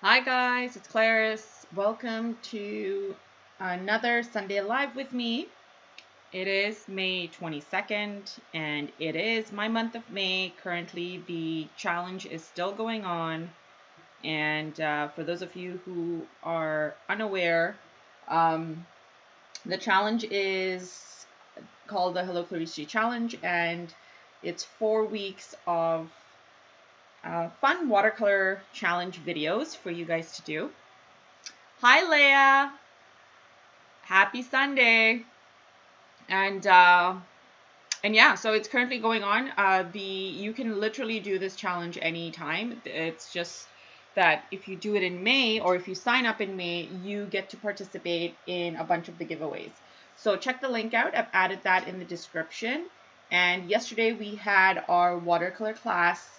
Hi guys, it's Clarice. Welcome to another Sunday Live with me. It is May 22nd and it is my month of May. Currently the challenge is still going on, and for those of you who are unaware, the challenge is called the Hello Clarice Challenge, and it's 4 weeks of fun watercolor challenge videos for you guys to do. Hi Leia, happy Sunday. And yeah, so it's currently going on. You can literally do this challenge anytime. It's just that if you do it in May, or if you sign up in May, you get to participate in a bunch of the giveaways. So check the link out. I've added that in the description. And yesterday we had our watercolor class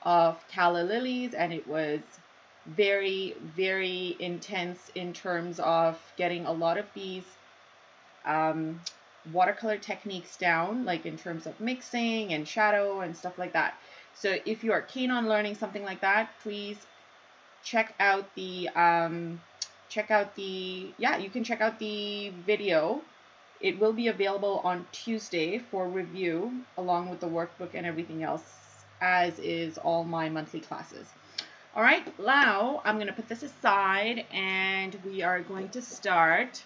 of Calla Lilies, and it was very, very intense in terms of getting a lot of these watercolor techniques down, like in terms of mixing and shadow and stuff like that. So if you are keen on learning something like that, please check out the you can check out the video. It will be available on Tuesday for review, along with the workbook and everything else, as is all my monthly classes. All right, now I'm going to put this aside and we are going to start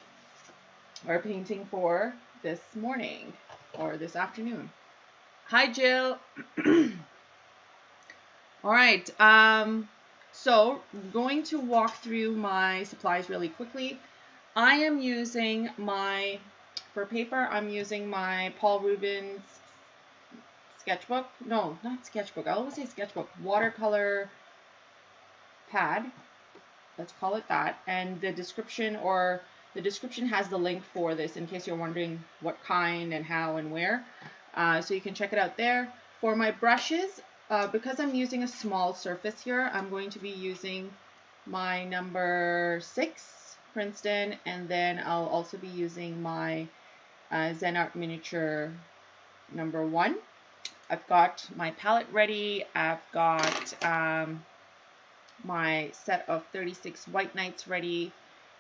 our painting for this morning or this afternoon. Hi, Jill. All right, so I'm going to walk through my supplies really quickly. I am using for paper, I'm using my Paul Rubens sketchbook. No, not sketchbook. I always say sketchbook. Watercolor pad. Let's call it that. And the description has the link for this in case you're wondering what kind and how and where. So you can check it out there. For my brushes, because I'm using a small surface here, I'm going to be using my number 6 Princeton, and then I'll also be using my Zen Art Miniature number 1. I've got my palette ready. I've got my set of 36 White Knights ready,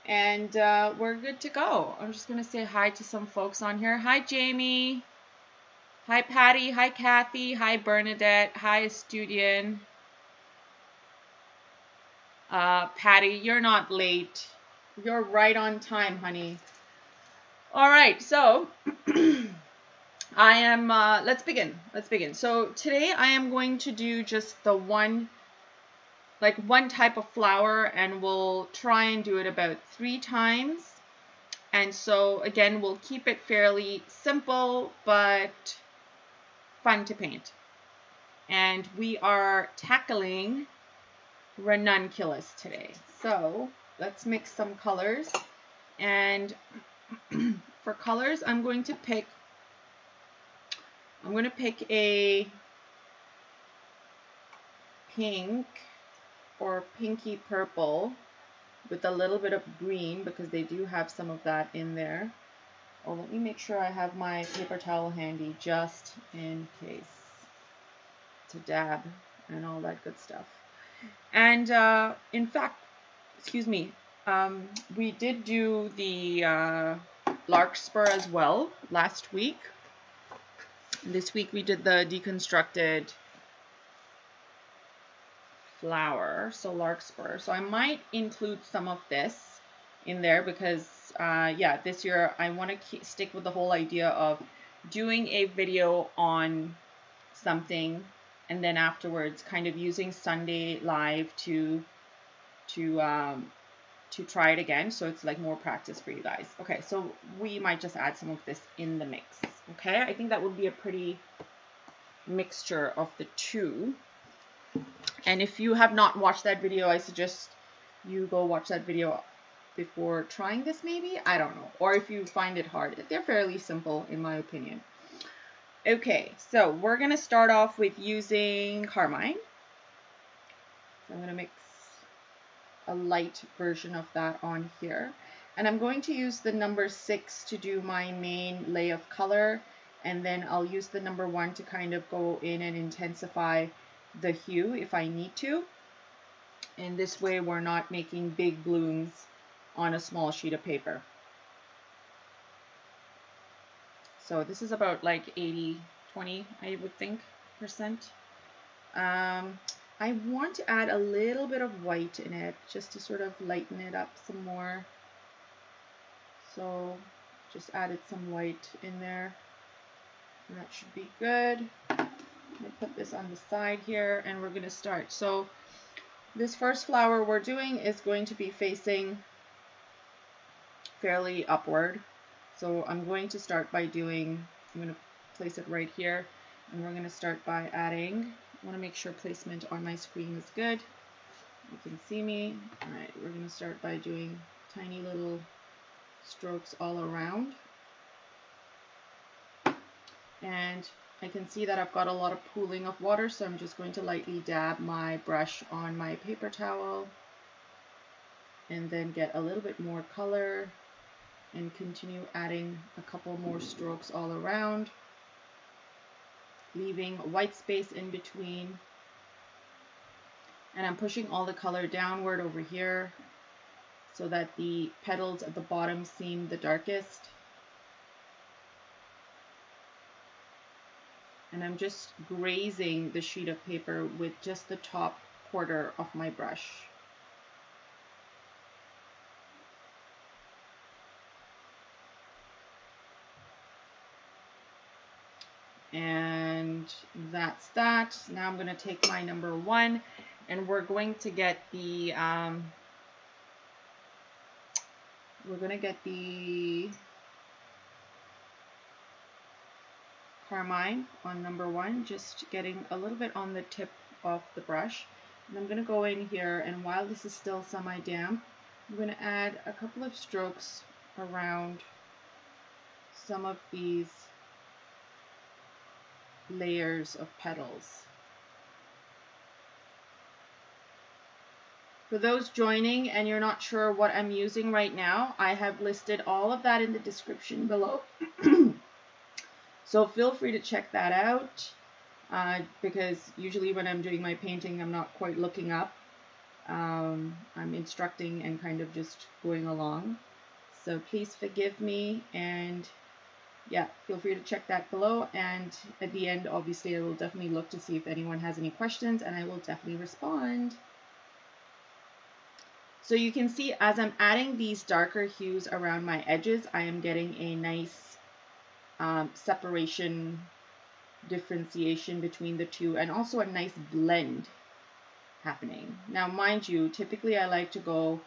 and we're good to go. I'm just going to say hi to some folks on here. Hi, Jamie. Hi, Patty. Hi, Kathy. Hi, Bernadette. Hi, Estudian. Patty, you're not late. You're right on time, honey. All right, so I am, let's begin. So today I am going to do just the one type of flower, and we'll try and do it about 3 times. And so again, we'll keep it fairly simple, but fun to paint. And we are tackling Ranunculus today. So let's mix some colors. And for colors, I'm going to pick a pink or pinky purple with a little bit of green, because they do have some of that in there. Oh, let me make sure I have my paper towel handy just in case to dab and all that good stuff. And in fact, excuse me, we did do the Larkspur as well last week. This week we did the deconstructed flower, so Larkspur. So I might include some of this in there because yeah, this year I want to stick with the whole idea of doing a video on something and then afterwards kind of using Sunday Live to try it again, so it's like more practice for you guys. Okay, so we might just add some of this in the mix. Okay, I think that would be a pretty mixture of the two. And if you have not watched that video, I suggest you go watch that video before trying this, maybe. I don't know. Or if you find it hard. They're fairly simple, in my opinion. Okay, so we're going to start off with using carmine. So I'm going to mix a light version of that on here. And I'm going to use the number 6 to do my main lay of color. And then I'll use the number 1 to kind of go in and intensify the hue if I need to. And this way we're not making big blooms on a small sheet of paper. So this is about like 80-20, I would think, percent. I want to add a little bit of white in it just to sort of lighten it up some more. So just added some white in there. And that should be good. I'm going to put this on the side here and we're going to start. So this first flower we're doing is going to be facing fairly upward. So I'm going to start by doing, I'm going to place it right here, and we're going to start by adding, I want to make sure placement on my screen is good. You can see me. All right, we're going to start by doing tiny little strokes all around. And I can see that I've got a lot of pooling of water, so I'm just going to lightly dab my brush on my paper towel and then get a little bit more color and continue adding a couple more strokes all around, leaving white space in between. And I'm pushing all the color downward over here so that the petals at the bottom seem the darkest. And I'm just grazing the sheet of paper with just the top quarter of my brush. And that's that. Now I'm going to take my number 1 and we're going to get the carmine on number 1, just getting a little bit on the tip of the brush. And I'm going to go in here, and while this is still semi-damp, I'm going to add a couple of strokes around some of these layers of petals. For those joining and you're not sure what I'm using right now, I have listed all of that in the description below. So feel free to check that out, because usually when I'm doing my painting, I'm not quite looking up. I'm instructing and kind of just going along. So please forgive me, and yeah, feel free to check that below. And at the end, obviously, I will definitely look to see if anyone has any questions, and I will definitely respond. So you can see as I'm adding these darker hues around my edges, I am getting a nice separation, differentiation between the two, and also a nice blend happening. Now, mind you, typically I like to go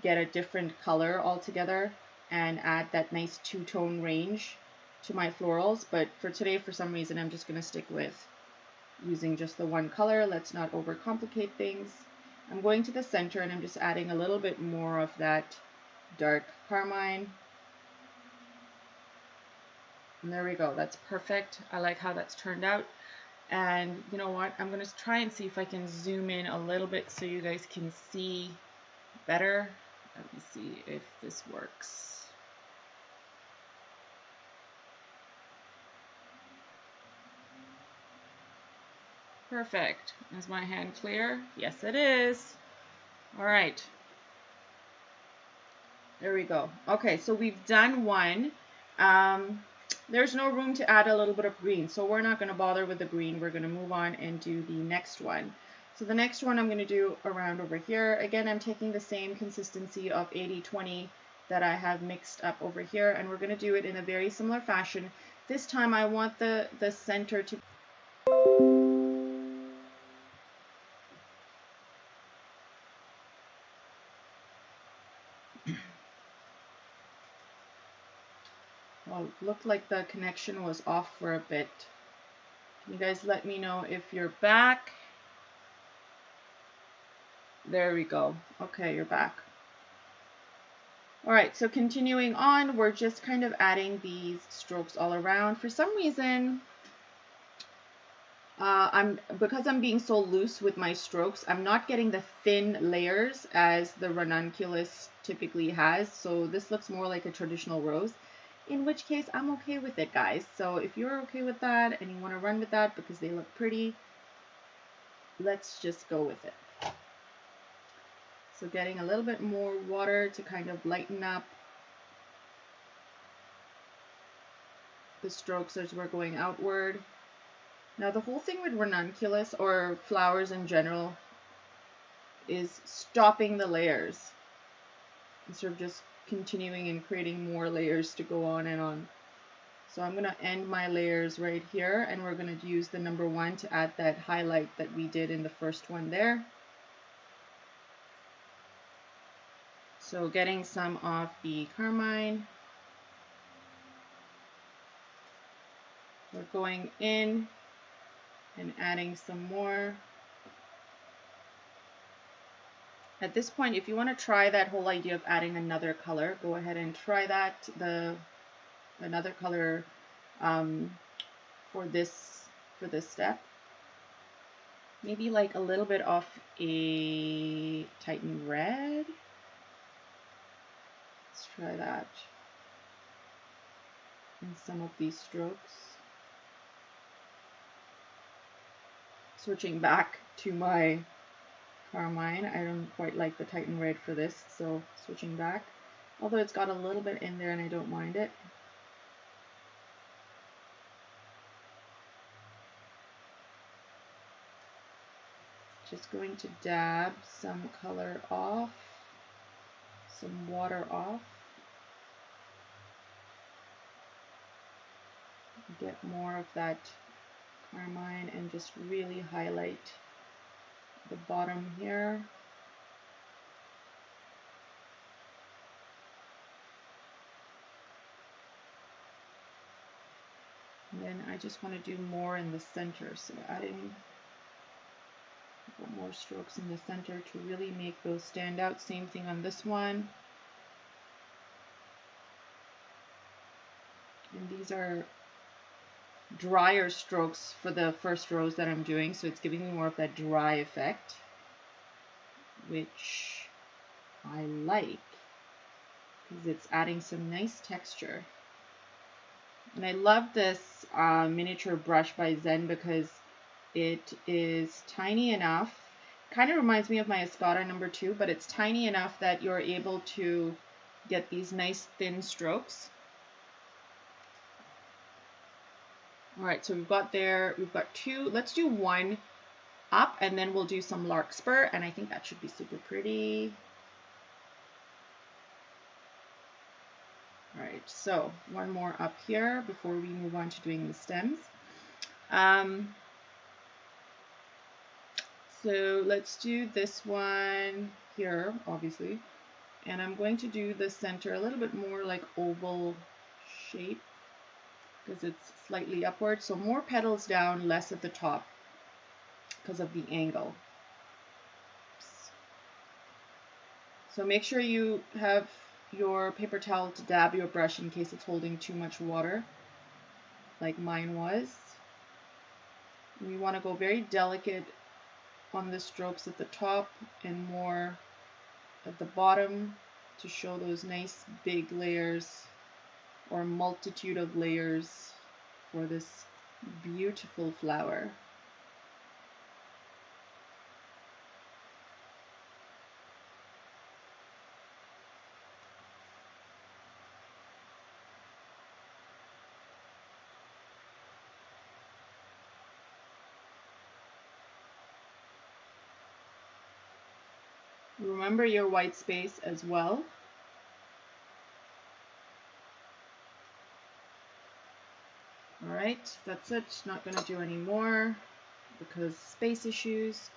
get a different color altogether and add that nice two-tone range to my florals, but for today, for some reason, I'm just going to stick with using just the one color. Let's not overcomplicate things. I'm going to the center and I'm just adding a little bit more of that dark carmine. And there we go. That's perfect. I like how that's turned out. And you know what? I'm going to try and see if I can zoom in a little bit so you guys can see better. Let me see if this works. Perfect. Is my hand clear? Yes, it is. All right. There we go. Okay, so we've done one. There's no room to add a little bit of green, so we're not going to bother with the green. We're going to move on and do the next one. So the next one I'm going to do around over here. Again, I'm taking the same consistency of 80-20 that I have mixed up over here, and we're going to do it in a very similar fashion. This time I want the center to well, looked like the connection was off for a bit. Can you guys let me know if you're back? There we go. Okay, you're back. All right, so continuing on, we're just kind of adding these strokes all around. For some reason, because I'm being so loose with my strokes, I'm not getting the thin layers as the Ranunculus typically has. So this looks more like a traditional rose, in which case I'm okay with it, guys. So if you're okay with that and you want to run with that because they look pretty, let's just go with it. So getting a little bit more water to kind of lighten up the strokes as we're going outward. Now the whole thing with ranunculus or flowers in general is stopping the layers instead of just continuing and creating more layers to go on and on. So I'm going to end my layers right here, and we're going to use the number 1 to add that highlight that we did in the first one there. So getting some of the carmine. We're going in and adding some more. At this point, if you want to try that whole idea of adding another color, go ahead and try that. Another color for this step. Maybe like a little bit of a Titan red. Let's try that in some of these strokes. Switching back to my carmine. I don't quite like the Titan red for this, so switching back. Although it's got a little bit in there and I don't mind it. Just going to dab some color off, some water off. Get more of that carmine and just really highlight the bottom here. And then I just want to do more in the center, so adding a couple more strokes in the center to really make those stand out. Same thing on this one. And these are drier strokes for the first rows that I'm doing, so it's giving me more of that dry effect, which I like because it's adding some nice texture. And I love this miniature brush by Zen because it is tiny enough, kind of reminds me of my Escada number 2, but it's tiny enough that you're able to get these nice thin strokes. All right, so we've got 2. Let's do 1 up and then we'll do some Larkspur, and I think that should be super pretty. All right, so 1 more up here before we move on to doing the stems. So let's do this one here, obviously, and I'm going to do the center a little bit more like oval shape because it's slightly upward, so more petals down, less at the top because of the angle. So make sure you have your paper towel to dab your brush in case it's holding too much water, like mine was. We want to go very delicate on the strokes at the top and more at the bottom to show those nice big layers or multitude of layers for this beautiful flower. Remember your white space as well. All right, that's it. Not going to do any more because space issues.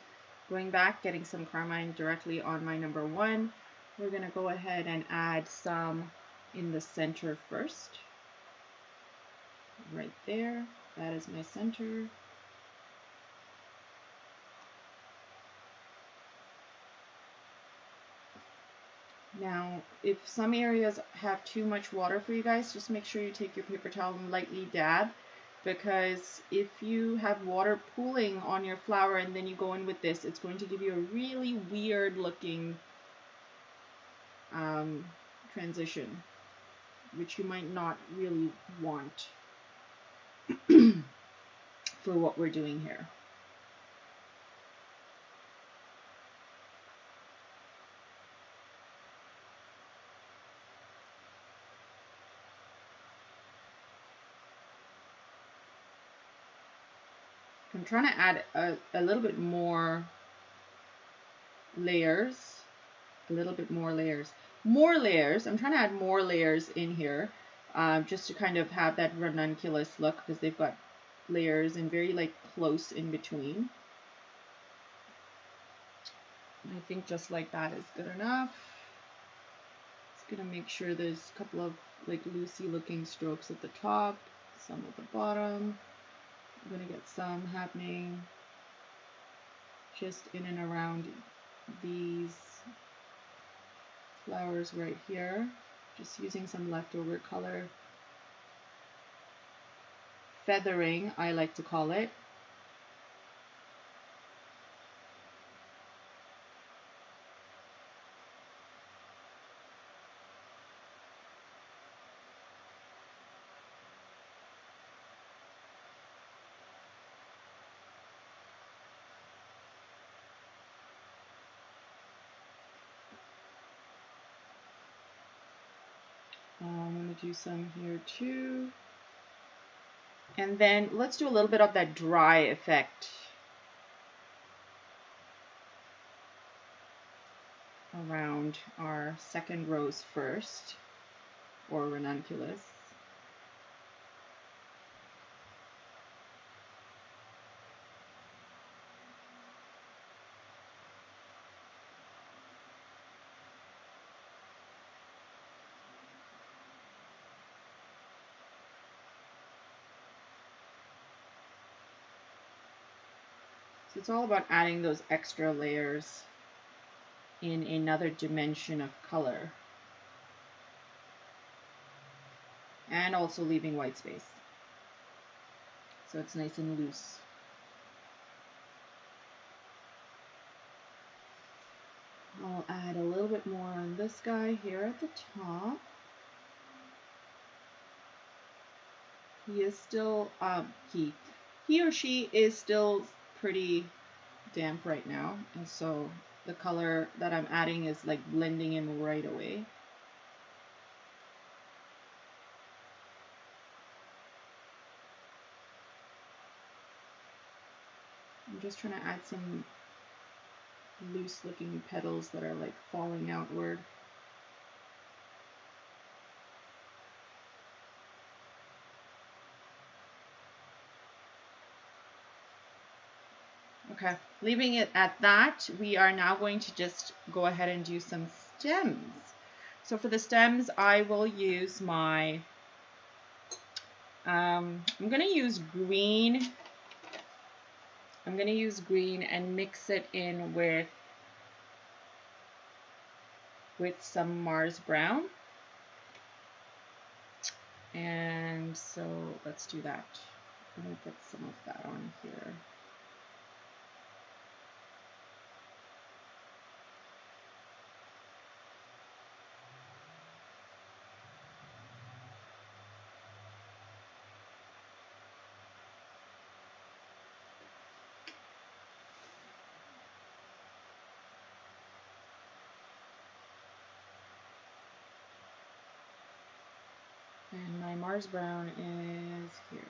Going back, getting some carmine directly on my number 1. We're going to go ahead and add some in the center first. Right there. That is my center. Now, if some areas have too much water for you guys, just make sure you take your paper towel and lightly dab, because if you have water pooling on your flower and then you go in with this, it's going to give you a really weird looking transition, which you might not really want for what we're doing here. I'm trying to add a little bit more layers, a little bit more layers. More layers. I'm trying to add more layers in here, just to kind of have that ranunculus look, because they've got layers and very like close in between. I think just like that is good enough. Just gonna make sure there's a couple of like loosey looking strokes at the top, some at the bottom. I'm gonna get some happening just in and around these flowers right here. Just using some leftover color. Feathering, I like to call it. I'm going to do some here too. And then let's do a little bit of that dry effect around our second rose first, or ranunculus. So it's all about adding those extra layers in another dimension of color. And also leaving white space, so it's nice and loose. I'll add a little bit more on this guy here at the top. He is still, he or she is still pretty damp right now, and so the color that I'm adding is like blending in right away. I'm just trying to add some loose looking petals that are like falling outward. Okay, leaving it at that, we are now going to just go ahead and do some stems. So for the stems, I will use my, I'm going to use green. I'm going to use green and mix it in with some Mars brown. And so let's do that. I'm going to put some of that on here. And my Mars brown is here.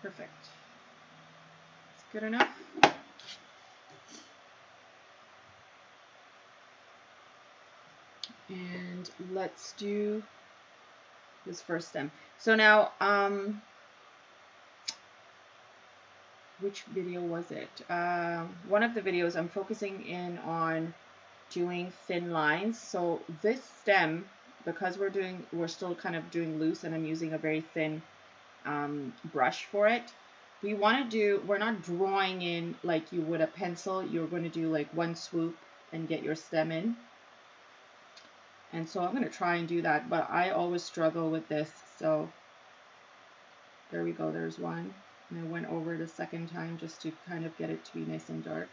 Perfect. It's good enough. And let's do this first stem. So now, which video was it? One of the videos I'm focusing in on doing thin lines. So this stem, because we're still kind of doing loose, and I'm using a very thin brush for it. We're not drawing in like you would a pencil. You're going to do like one swoop and get your stem in. And so I'm going to try and do that, but I always struggle with this. So there we go, there's one. And I went over it a second time just to kind of get it to be nice and dark.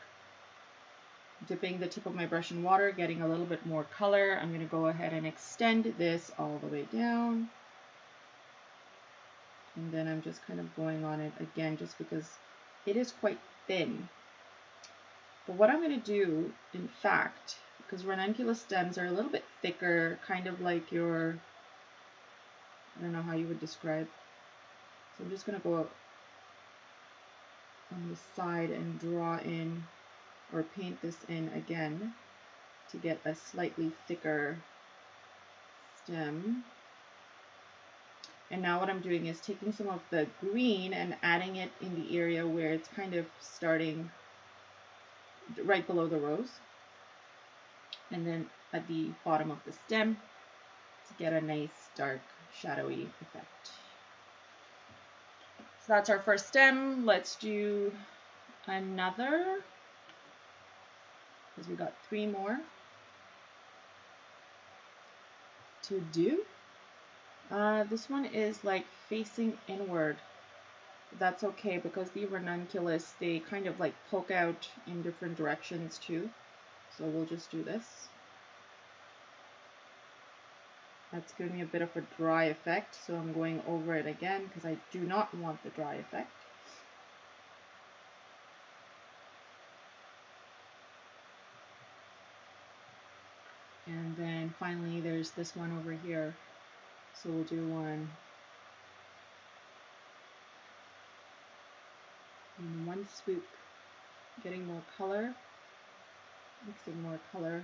Dipping the tip of my brush in water, getting a little bit more color. I'm going to go ahead and extend this all the way down. And then I'm just kind of going on it again just because it is quite thin. But what I'm going to do, in fact, because ranunculus stems are a little bit thicker, kind of like your, I don't know how you would describe. So I'm just going to go on the side and draw in or paint this in again to get a slightly thicker stem. And now what I'm doing is taking some of the green and adding it in the area where it's kind of starting right below the rose. And then at the bottom of the stem to get a nice dark shadowy effect. So that's our first stem. Let's do another, because we got 3 more to do. This one is like facing inward. That's okay because the ranunculus, they kind of like poke out in different directions too. So we'll just do this. That's giving me a bit of a dry effect, so I'm going over it again because I do not want the dry effect. And then finally there's this one over here. So we'll do one in one swoop, getting more color, mixing more color.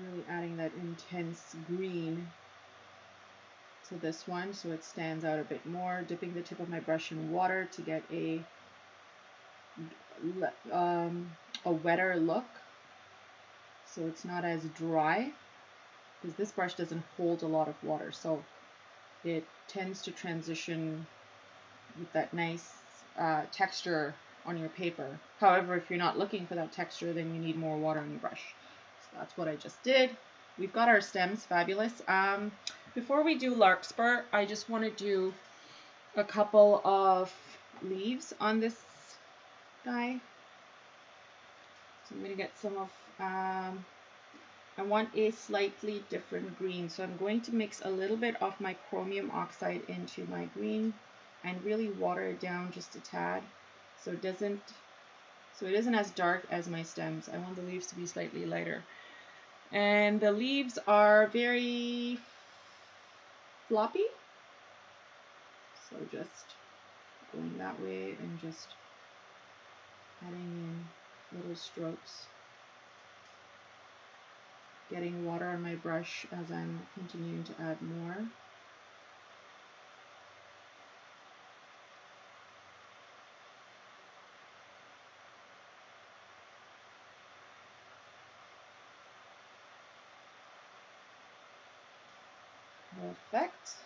Really adding that intense green to this one so it stands out a bit more. Dipping the tip of my brush in water to get a wetter look so it's not as dry, because this brush doesn't hold a lot of water, so it tends to transition with that nice texture on your paper. However, if you're not looking for that texture, then you need more water on your brush. So that's what I just did. We've got our stems, fabulous. Before we do Larkspur, I just want to do a couple of leaves on this guy. So I'm going to get some of, I want a slightly different green. So I'm going to mix a little bit of my chromium oxide into my green and really water it down just a tad so it isn't as dark as my stems. I want the leaves to be slightly lighter. And the leaves are very floppy. So just going that way and just adding in little strokes. Getting water on my brush as I'm continuing to add more. Perfect.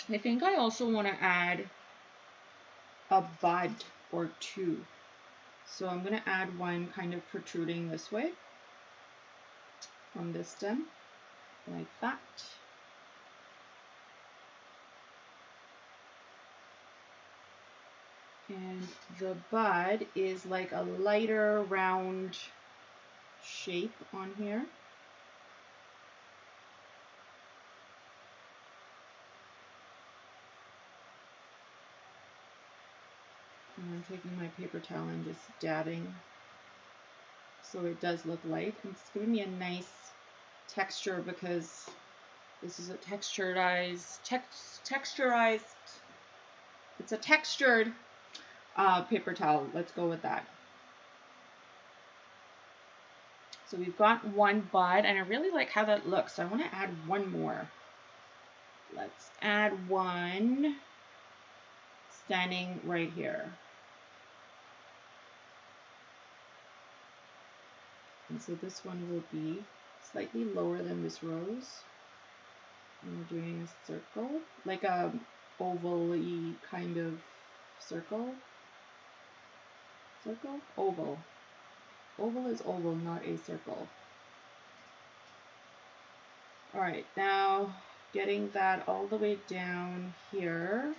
I think I also want to add a bud or 2. So I'm going to add one kind of protruding this way from this stem, like that. And the bud is like a lighter round shape on here. And I'm taking my paper towel and just dabbing so it does look light. And it's giving me a nice texture because this is a it's a textured paper towel. Let's go with that. So we've got one bud and I really like how that looks. So I want to add one more. Let's add one standing right here. And so this one will be slightly lower than this rose. And we're doing a circle, like a oval-y kind of circle. Circle? Oval. Oval is oval, not a circle. Alright, now getting that all the way down here.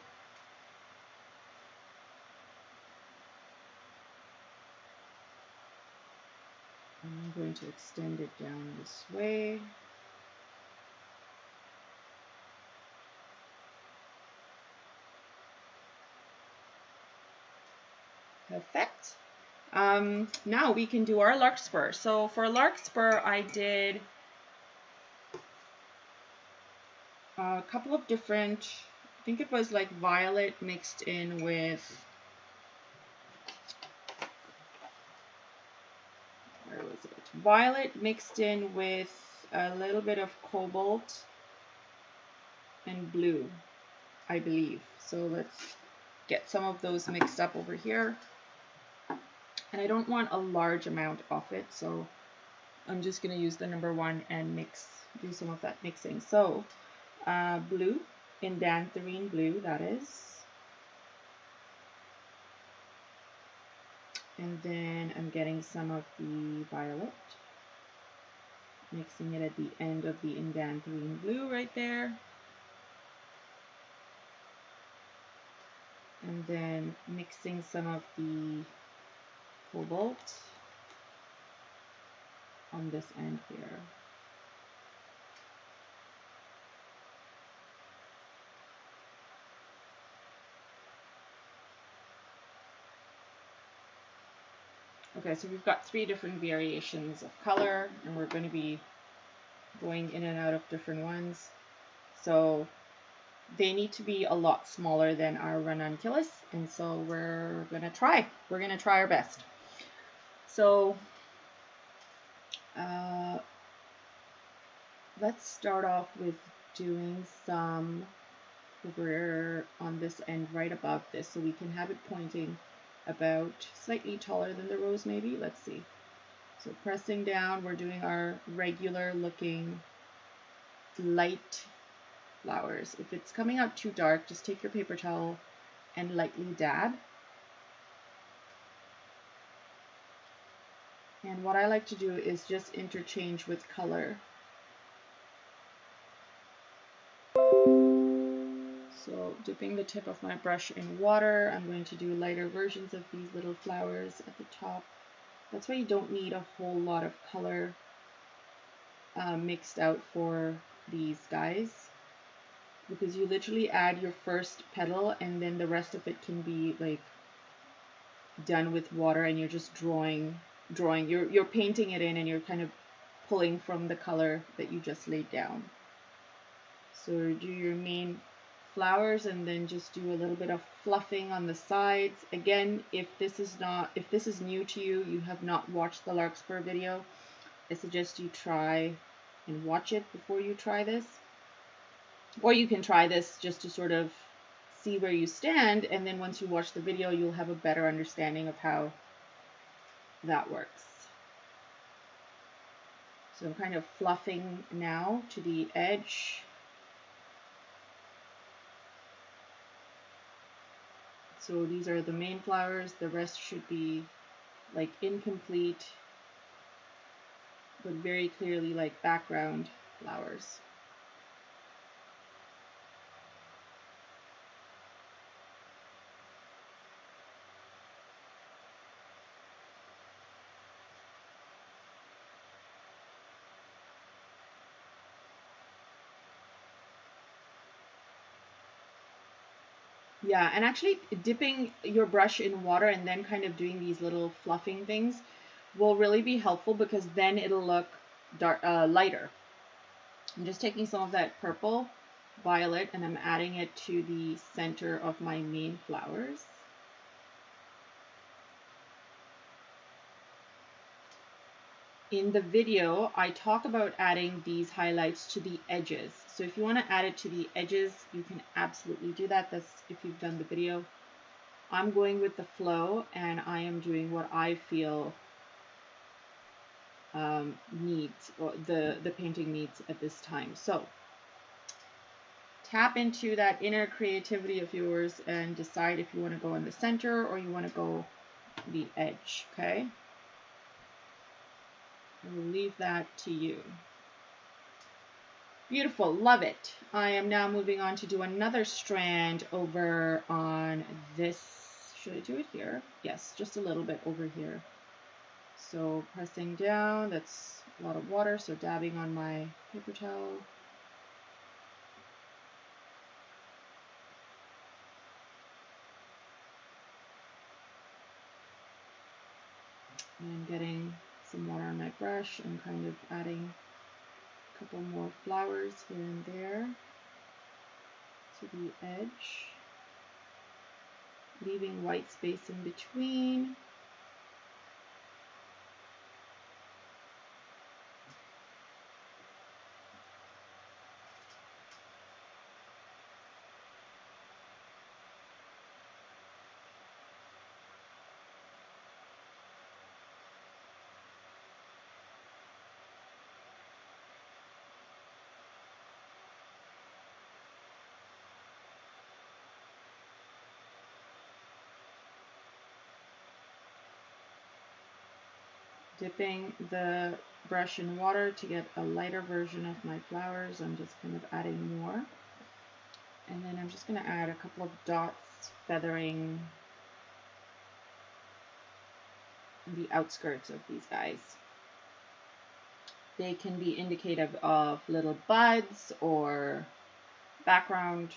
I'm going to extend it down this way. Perfect. Now we can do our Larkspur. So for Larkspur, I did a couple of different, I think it was like violet mixed in with, where was it? Violet mixed in with a little bit of cobalt and blue, I believe. So let's get some of those mixed up over here. And I don't want a large amount of it, so I'm just going to use the number 1 and do some of that mixing. So blue, indanthrene blue, that is. And then I'm getting some of the violet, mixing it at the end of the indanthrene blue right there. And then mixing some of the cobalt on this end here. Okay, so we've got 3 different variations of color, and we're going to be going in and out of different ones. So they need to be a lot smaller than our Ranunculus, and so we're going to try. We're going to try our best. So let's start off with doing some over on this end right above this, so we can have it pointing about slightly taller than the rose maybe. Let's see. So pressing down, we're doing our regular looking light flowers. If it's coming out too dark, just take your paper towel and lightly dab. And what I like to do is just interchange with color. So dipping the tip of my brush in water, I'm going to do lighter versions of these little flowers at the top. That's why you don't need a whole lot of color mixed out for these guys, because you literally add your first petal and then the rest of it can be like done with water, and you're just drawing, you're painting it in, and you're kind of pulling from the color that you just laid down. So do your main flowers and then just do a little bit of fluffing on the sides. Again, if this is new to you, you have not watched the Larkspur video, I suggest you try and watch it before you try this. Or you can try this just to sort of see where you stand, and then once you watch the video, you'll have a better understanding of how that works. So I'm kind of fluffing now to the edge. So these are the main flowers, the rest should be like incomplete, but very clearly like background flowers. Yeah, and actually dipping your brush in water and then kind of doing these little fluffing things will really be helpful, because then it'll look dark, lighter. I'm just taking some of that purple violet and I'm adding it to the center of my main flowers. In the video, I talk about adding these highlights to the edges. So if you want to add it to the edges, you can absolutely do that. That's if you've done the video. I'm going with the flow, and I am doing what I feel needs, or the painting needs at this time. So tap into that inner creativity of yours and decide if you want to go in the center or you want to go the edge, okay? I'll leave that to you. Beautiful, love it. I am now moving on to do another strand over on this. Should I do it here? Yes, just a little bit over here. So pressing down, that's a lot of water, so dabbing on my paper towel. some water on my brush and kind of adding a couple more flowers here and there to the edge, leaving white space in between. Dipping the brush in water to get a lighter version of my flowers. I'm just kind of adding more. And then I'm just going to add a couple of dots feathering the outskirts of these guys. They can be indicative of little buds or background,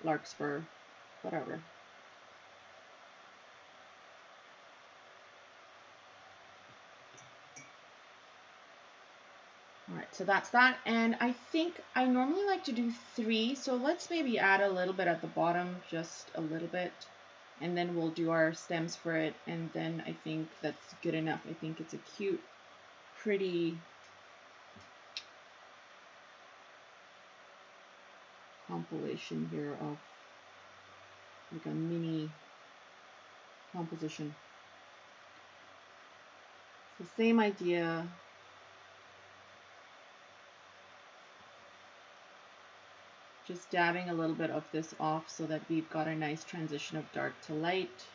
larkspur, whatever. Alright, so that's that, and I think I normally like to do 3, so let's maybe add a little bit at the bottom, just a little bit, and then we'll do our stems for it, and then I think that's good enough. I think it's a cute, pretty compilation here of like a mini composition. So same idea. Just dabbing a little bit of this off so that we've got a nice transition of dark to light.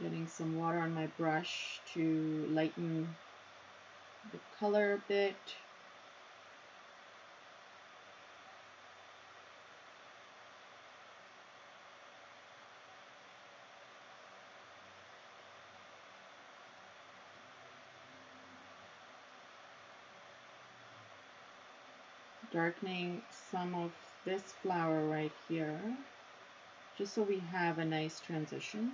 Getting some water on my brush to lighten the color a bit. Darkening some of this flower right here, just so we have a nice transition.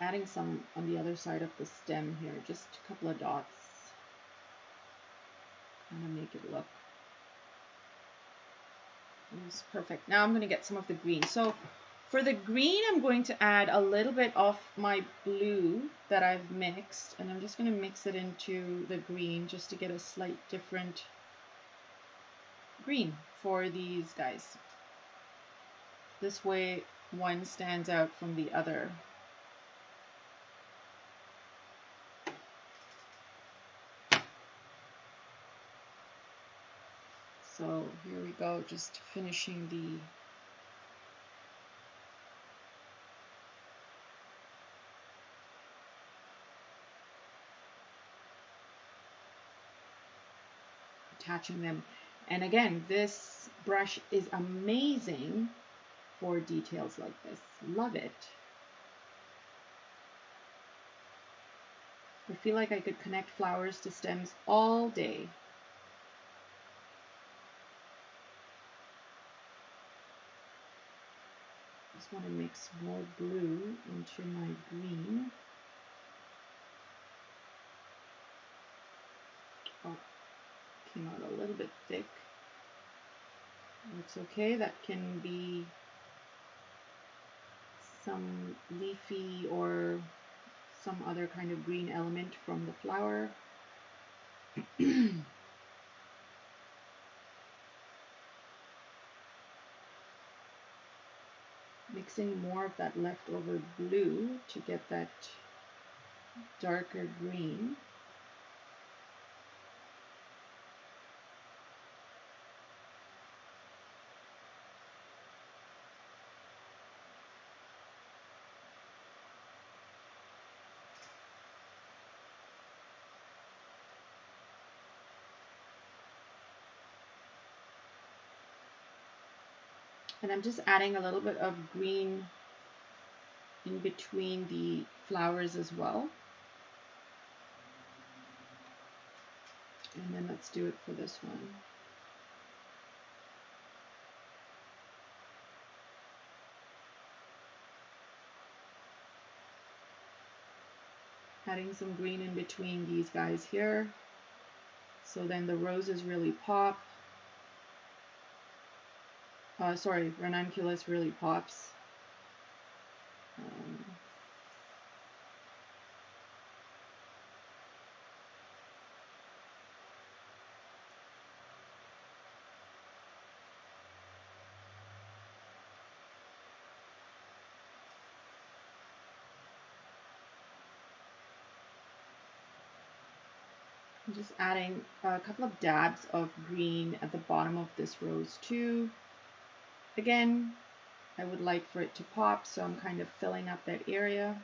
Adding some on the other side of the stem here, just a couple of dots, kind of make it look. It's perfect. Now I'm going to get some of the green. So for the green, I'm going to add a little bit of my blue that I've mixed, and I'm just going to mix it into the green just to get a slight different green for these guys. This way, one stands out from the other. So here we go, just finishing the attaching them. And again, this brush is amazing for details like this. Love it. I feel like I could connect flowers to stems all day. Just want to mix more blue into my green. Oh, came out a little bit thick. It's okay, that can be some leafy or some other kind of green element from the flower. Mixing more of that leftover blue to get that darker green. And I'm just adding a little bit of green in between the flowers as well. And then let's do it for this one. Adding some green in between these guys here. So then the roses really pop. Sorry, Ranunculus really pops. I'm just adding a couple of dabs of green at the bottom of this rose too. Again, I would like for it to pop, so I'm kind of filling up that area.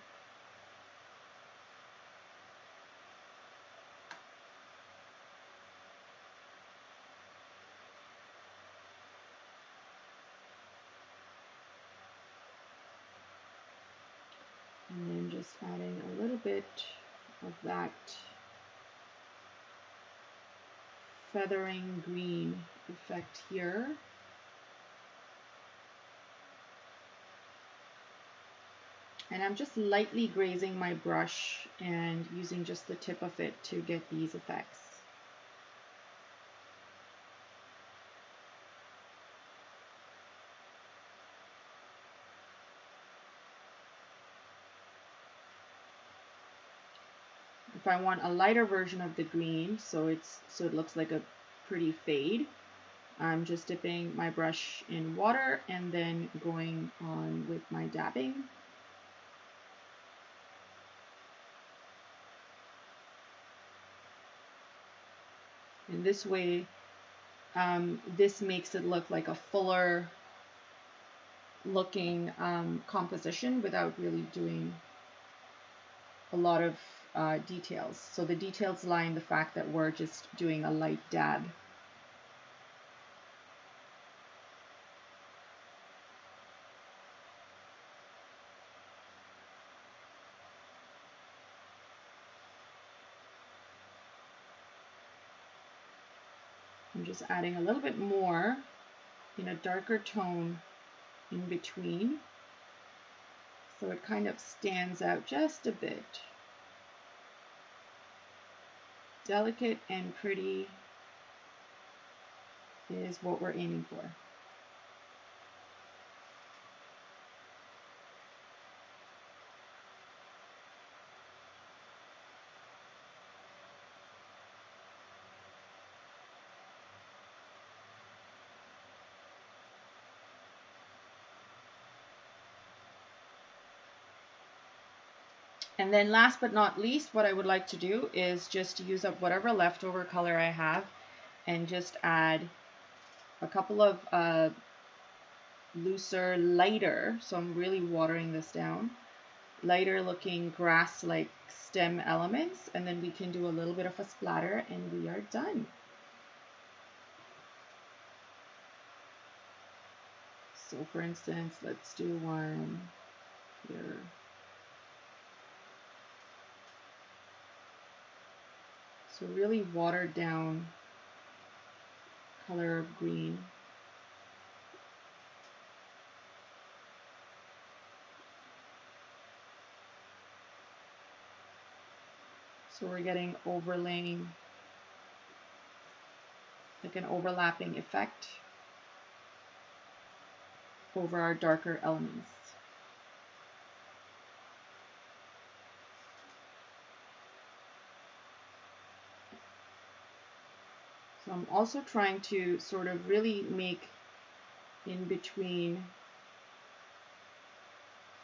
And then just adding a little bit of that feathering green effect here. And I'm just lightly grazing my brush and using just the tip of it to get these effects. If I want a lighter version of the green, so it looks like a pretty fade, I'm just dipping my brush in water and then going on with my dabbing. In this way, this makes it look like a fuller looking composition without really doing a lot of details. So the details lie in the fact that we're just doing a light dab. I'm just adding a little bit more in a darker tone in between, so it kind of stands out just a bit. Delicate and pretty is what we're aiming for. And then last but not least, what I would like to do is just use up whatever leftover color I have and just add a couple of looser, lighter, so I'm really watering this down, lighter looking grass-like stem elements, and then we can do a little bit of a splatter and we are done. So for instance, let's do one here. So really watered down color of green. So we're getting overlaying, like an overlapping effect over our darker elements. So I'm also trying to sort of really make in between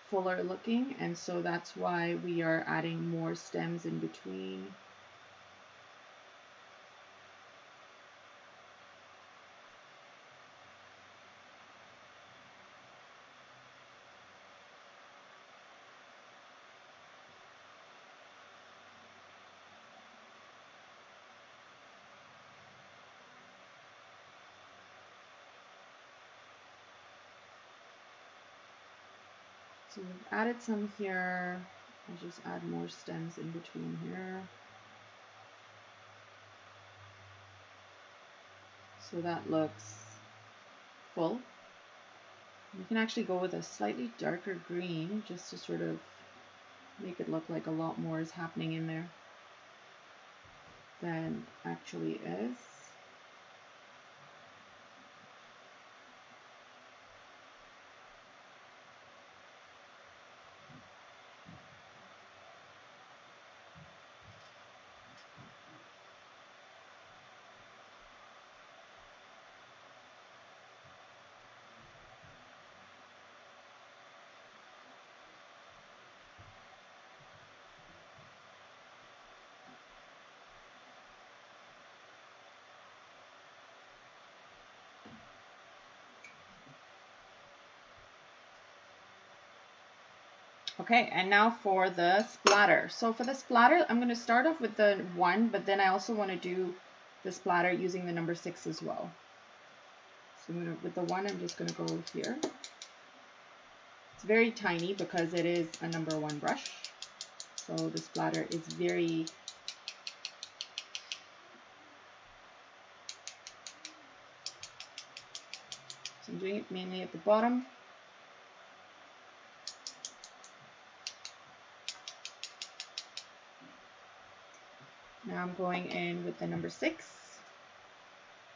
fuller looking, and so that's why we are adding more stems in between. So we've added some here. I'll just add more stems in between here. So that looks full. You can actually go with a slightly darker green just to sort of make it look like a lot more is happening in there than actually is. Okay, and now for the splatter. So for the splatter, I'm going to start off with the 1, but then I also want to do the splatter using the number 6 as well. So with the 1, I'm just going to go here. It's very tiny because it is a number 1 brush. So the splatter is very so I'm doing it mainly at the bottom. Now I'm going in with the number 6,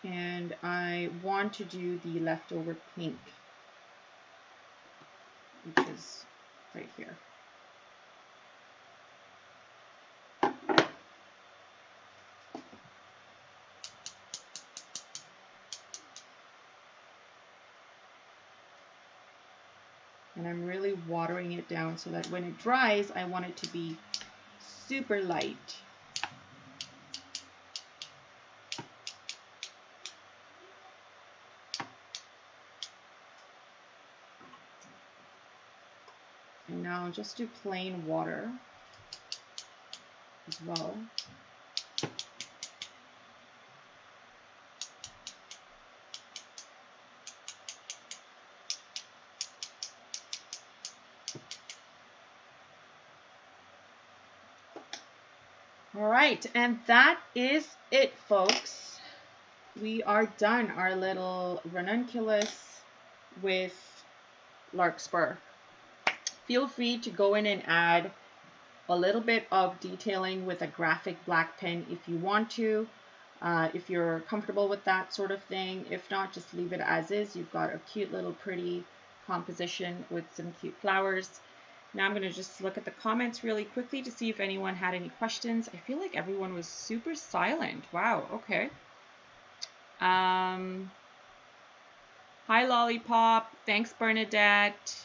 and I want to do the leftover pink, which is right here. And I'm really watering it down so that when it dries, I want it to be super light. And now just do plain water as well. All right, and that is it, folks. We are done our little ranunculus with Larkspur. Feel free to go in and add a little bit of detailing with a graphic black pen if you want to, if you're comfortable with that sort of thing. If not, just leave it as is. You've got a cute little pretty composition with some cute flowers. Now I'm going to just look at the comments really quickly to see if anyone had any questions. I feel like everyone was super silent. Wow, okay. Hi, Lollipop. Thanks, Bernadette.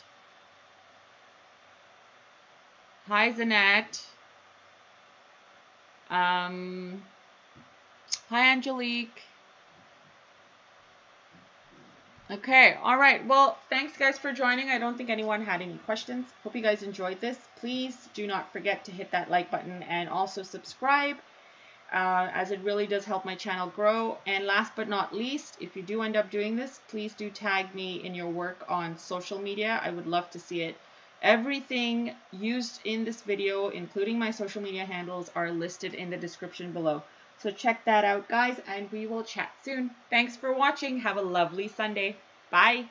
Hi, Zanette. Hi, Angelique. Okay, all right. Well, thanks, guys, for joining. I don't think anyone had any questions. Hope you guys enjoyed this. Please do not forget to hit that like button and also subscribe, as it really does help my channel grow. And last but not least, if you do end up doing this, please do tag me in your work on social media. I would love to see it. Everything used in this video, including my social media handles, are listed in the description below. So check that out, guys, and we will chat soon. Thanks for watching. Have a lovely Sunday. Bye.